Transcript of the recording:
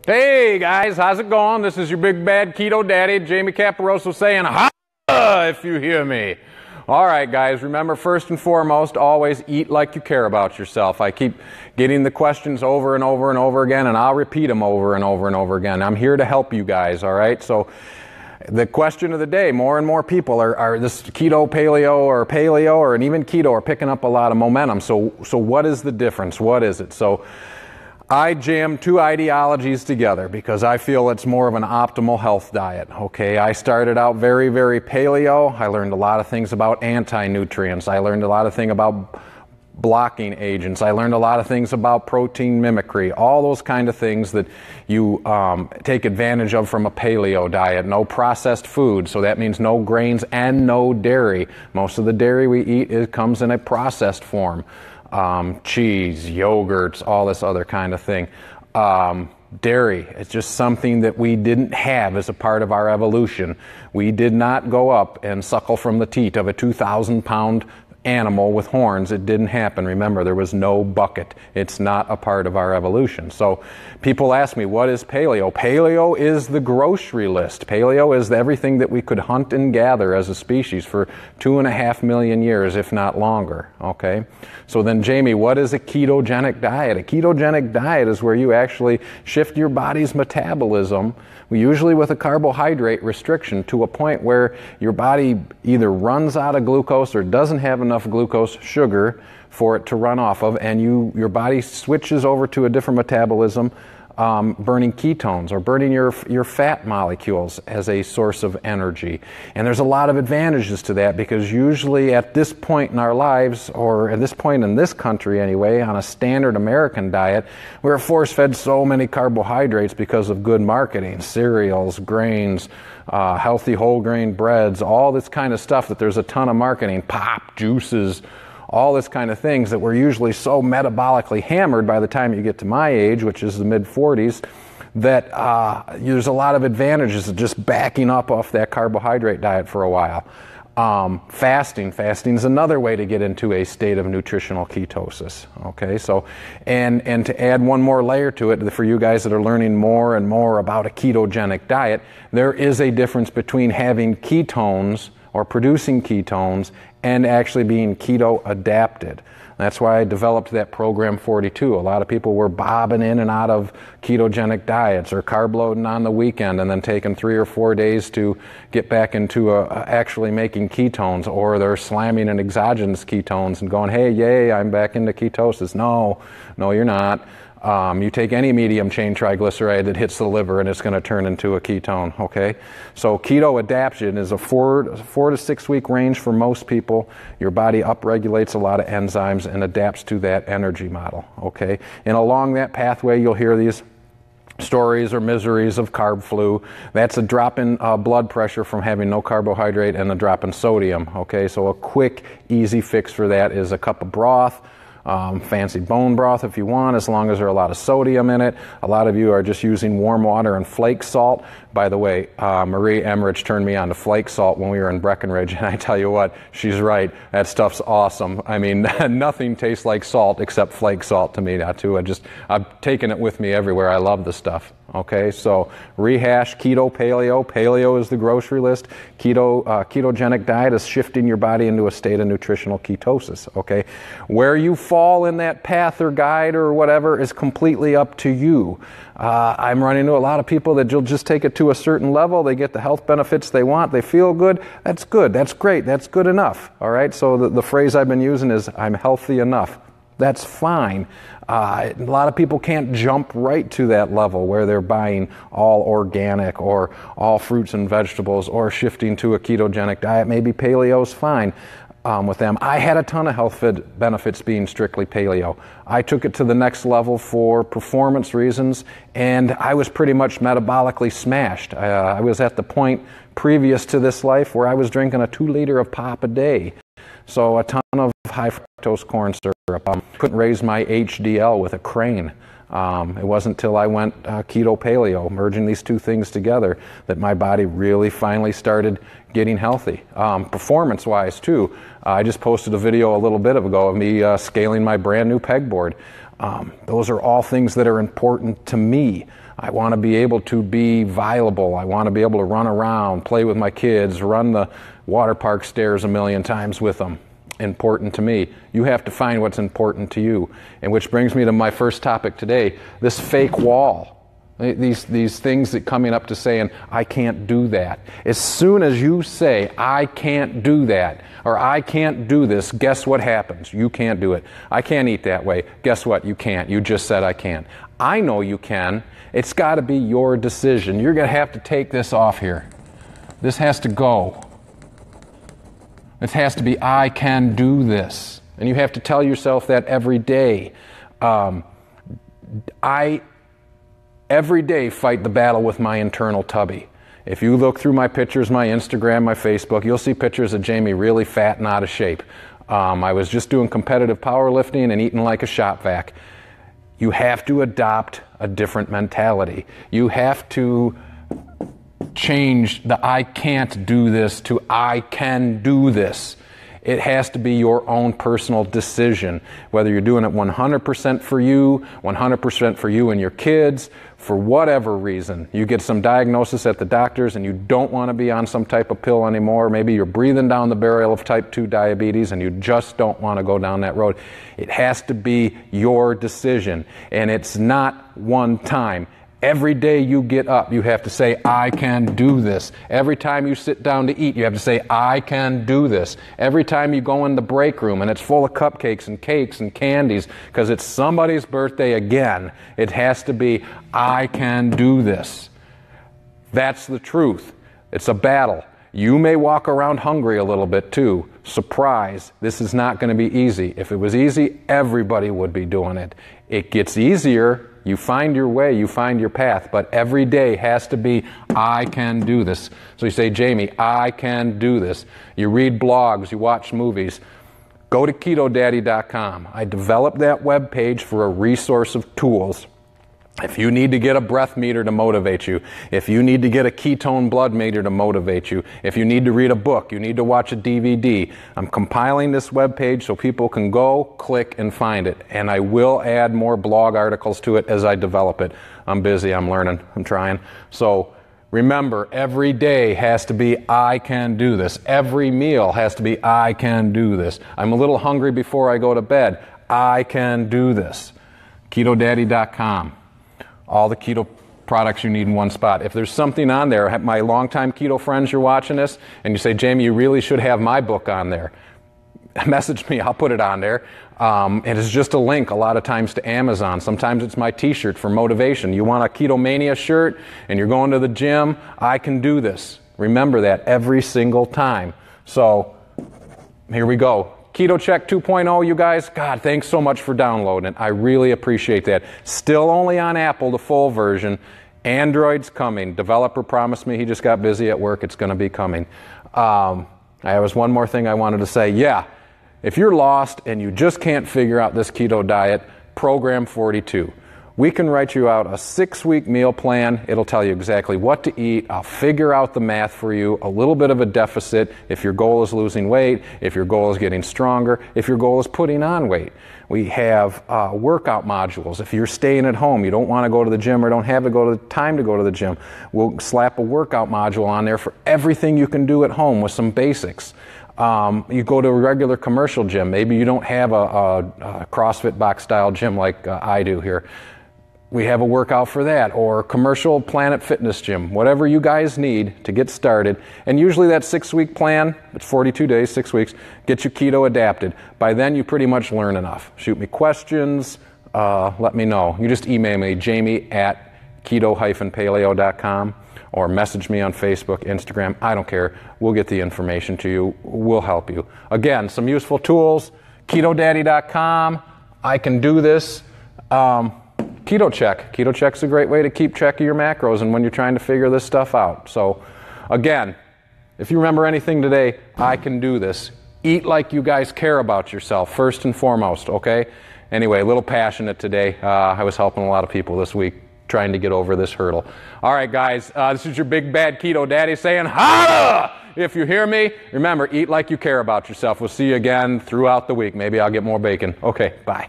Hey guys, how's it going? This is your big bad keto daddy, Jamie Caporoso, saying hi if you hear me. All right guys, remember first and foremost, always eat like you care about yourself. I keep getting the questions over and over and over again, and I'll repeat them over and over and over again. I'm here to help you guys, all right? So the question of the day, more and more people are this keto, paleo, or even keto are picking up a lot of momentum. So what is the difference? What is it? So I jam two ideologies together because I feel it's more of an optimal health diet, okay? I started out very, very paleo. I learned a lot of things about anti-nutrients. I learned a lot of things about blocking agents. I learned a lot of things about protein mimicry, all those kind of things that you take advantage of from a paleo diet. No processed food, so that means no grains and no dairy. Most of the dairy we eat comes in a processed form. Cheese, yogurts, all this other kind of thing. Dairy, it's just something that we didn't have as a part of our evolution. We did not go up and suckle from the teat of a 2,000-pound animal with horns. It didn't happen. Remember, there was no bucket. It's not a part of our evolution. So people ask me, what is paleo? Paleo is the grocery list. Paleo is everything that we could hunt and gather as a species for 2.5 million years, if not longer. Okay? So then, Jamie, what is a ketogenic diet? A ketogenic diet is where you actually shift your body's metabolism, usually with a carbohydrate restriction, to a point where your body either runs out of glucose or doesn't have enough glucose, sugar, for it to run off of, and your body switches over to a different metabolism, burning ketones or burning your fat molecules as a source of energy. And there's a lot of advantages to that, because usually at this point in our lives, or at this point in this country anyway, on a standard American diet, we're force-fed so many carbohydrates because of good marketing, cereals, grains, healthy whole grain breads, all this kind of stuff, that there's a ton of marketing, pop, juices, all this kind of things, that we're usually so metabolically hammered by the time you get to my age, which is the mid-40s, that there's a lot of advantages to just backing up off that carbohydrate diet for a while. Fasting is another way to get into a state of nutritional ketosis. Okay, so and to add one more layer to it, for you guys that are learning more and more about a ketogenic diet, there is a difference between having ketones or producing ketones and actually being keto adapted. That's why I developed that program 42. A lot of people were bobbing in and out of ketogenic diets or carb loading on the weekend and then taking 3 or 4 days to get back into actually making ketones, or they're slamming in exogenous ketones and going, hey, yay, I'm back into ketosis. No, you're not. You take any medium chain triglyceride that hits the liver and it's going to turn into a ketone, okay? So keto adaptation is a 4 to 6 week range for most people. Your body upregulates a lot of enzymes and adapts to that energy model, okay? And along that pathway, you'll hear these stories or miseries of carb flu. That's a drop in blood pressure from having no carbohydrate and a drop in sodium, okay? So a quick, easy fix for that is a cup of broth. Fancy bone broth if you want, as long as there's a lot of sodium in it. A lot of you are just using warm water and flake salt. By the way, Marie Emmerich turned me on to flake salt when we were in Breckenridge, and I tell you what, she's right. That stuff's awesome. I mean, nothing tastes like salt except flake salt to me now too. I've taken it with me everywhere. I love the stuff. Okay, so rehash: keto, paleo. Paleo is the grocery list. Ketogenic diet is shifting your body into a state of nutritional ketosis. Okay, where you fall in that path or guide or whatever is completely up to you. I'm running into a lot of people that you'll just take it to a certain level. They get the health benefits they want. They feel good. That's good. That's great. That's good enough. All right. So the phrase I've been using is, I'm healthy enough. That's fine. A lot of people can't jump right to that level where they're buying all organic or all fruits and vegetables or shifting to a ketogenic diet. Maybe paleo's fine with them. I had a ton of health benefits being strictly paleo. I took it to the next level for performance reasons, and I was pretty much metabolically smashed. I was at the point previous to this life where I was drinking a 2 liter of pop a day. So a ton of high fructose corn syrup. Couldn't raise my HDL with a crane. It wasn't until I went keto paleo, merging these two things together, that my body really finally started getting healthy. Performance-wise too, I just posted a video a little bit ago of me scaling my brand new pegboard. Those are all things that are important to me. I want to be able to be viable. I want to be able to run around, play with my kids, run the water park stairs a million times with them. Important to me. You have to find what's important to you. And which brings me to my first topic today, this fake wall. These things that coming up to saying, I can't do that. As soon as you say, I can't do that, or I can't do this, guess what happens? You can't do it. I can't eat that way. Guess what? You can't. You just said I can't. I know you can. It's got to be your decision. You're going to have to take this off here. This has to go. It has to be, I can do this. And you have to tell yourself that every day. Every day fight the battle with my internal tubby. If you look through my pictures, my Instagram, my Facebook, you'll see pictures of Jamie really fat and out of shape. I was just doing competitive powerlifting and eating like a shop vac. You have to adopt a different mentality. You have to change the I can't do this to I can do this. It has to be your own personal decision, whether you're doing it 100% for you, 100% for you and your kids, for whatever reason. You get some diagnosis at the doctors and you don't want to be on some type of pill anymore. Maybe you're breathing down the barrel of type 2 diabetes and you just don't want to go down that road. It has to be your decision, and it's not one time. Every day you get up, you have to say, I can do this. Every time you sit down to eat, you have to say, I can do this. Every time you go in the break room and it's full of cupcakes and cakes and candies because it's somebody's birthday again, it has to be, I can do this. That's the truth. It's a battle. You may walk around hungry a little bit too. Surprise, this is not going to be easy. If it was easy, everybody would be doing it. It gets easier. You find your way, you find your path, but every day has to be, I can do this. So you say, Jamie, I can do this. You read blogs, you watch movies. Go to KetoDaddy.com. I developed that web page for a resource of tools. If you need to get a breath meter to motivate you, if you need to get a ketone blood meter to motivate you, if you need to read a book, you need to watch a DVD, I'm compiling this webpage so people can go, click, and find it. And I will add more blog articles to it as I develop it. I'm busy, I'm learning, I'm trying. So remember, every day has to be, I can do this. Every meal has to be, I can do this. I'm a little hungry before I go to bed. I can do this. KetoDaddy.com. All the keto products you need in one spot. If there's something on there, my longtime keto friends, you're watching this, and you say, Jamie, you really should have my book on there. Message me, I'll put it on there. It is just a link a lot of times to Amazon. Sometimes it's my t-shirt for motivation. You want a Keto Mania shirt and you're going to the gym, I can do this. Remember that every single time. So here we go. Keto Check 2.0, you guys, God, thanks so much for downloading it. I really appreciate that. Still only on Apple, the full version. Android's coming. Developer promised me, he just got busy at work, it's going to be coming. There was one more thing I wanted to say. Yeah, if you're lost and you just can't figure out this keto diet, Program 42. We can write you out a 6-week meal plan. It'll tell you exactly what to eat. I'll figure out the math for you, a little bit of a deficit if your goal is losing weight, if your goal is getting stronger, if your goal is putting on weight. We have workout modules. If you're staying at home, you don't want to go to the gym or don't have time to go to the gym, we'll slap a workout module on there for everything you can do at home with some basics. You go to a regular commercial gym. Maybe you don't have a CrossFit box style gym like I do here. We have a workout for that, or commercial Planet Fitness gym, whatever you guys need to get started. And usually that 6-week plan, it's 42 days, 6 weeks, gets you keto adapted. By then you pretty much learn enough. Shoot me questions, let me know. You just email me, jamie@keto-paleo.com, or message me on Facebook, Instagram, I don't care. We'll get the information to you, we'll help you. Again, some useful tools, KetoDaddy.com, I can do this. Keto Check. Keto Check's a great way to keep track of your macros and when you're trying to figure this stuff out. So, again, if you remember anything today, I can do this. Eat like you guys care about yourself, first and foremost, okay? Anyway, a little passionate today. I was helping a lot of people this week trying to get over this hurdle. All right, guys, this is your big bad keto daddy saying, holla! If you hear me, remember, eat like you care about yourself. We'll see you again throughout the week. Maybe I'll get more bacon. Okay, bye.